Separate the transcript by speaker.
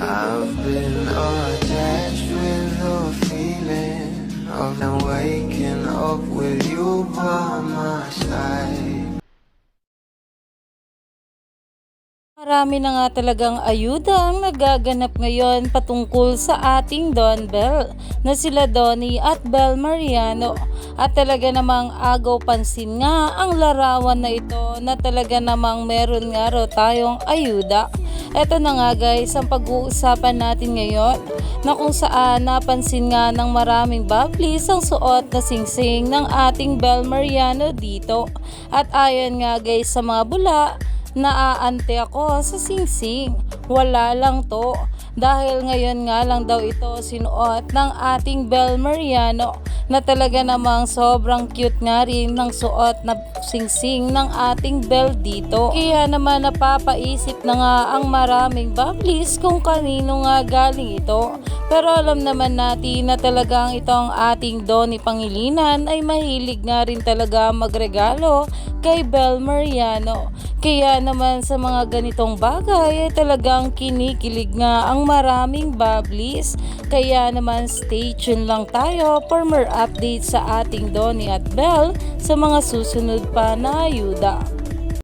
Speaker 1: I've been attached with the feeling of now waking up with you by my side.
Speaker 2: Marami na nga talagang ayuda ang nagaganap ngayon patungkol sa ating Don Bell na sila Donnie at Bel Mariano, at talaga namang agaw pansin nga ang larawan na ito na talaga namang meron nga raw tayong ayuda. Eto na nga guys ang pag-uusapan natin ngayon, na kung saan napansin nga ng maraming bablis ang suot na singsing ng ating Bel Mariano dito. At ayon nga guys sa mga bula, naaante ako sa singsing. Wala lang to, dahil ngayon nga lang daw ito sinuot ng ating Bel Mariano, na talaga namang sobrang cute nga rin ng suot na singsing ng ating Bel dito. Kaya naman napapaisip na nga ang maraming bablis kung kanino nga galing ito. Pero alam naman natin na talagang itong ating Donnie Pangilinan ay mahilig nga rin talaga magregalo kay Bel Mariano. Kaya naman sa mga ganitong bagay ay talagang kinikilig nga ang maraming bablis. Kaya naman stay tuned lang tayo for more updates sa ating Donnie at Bel sa mga susunod pa na ayuda.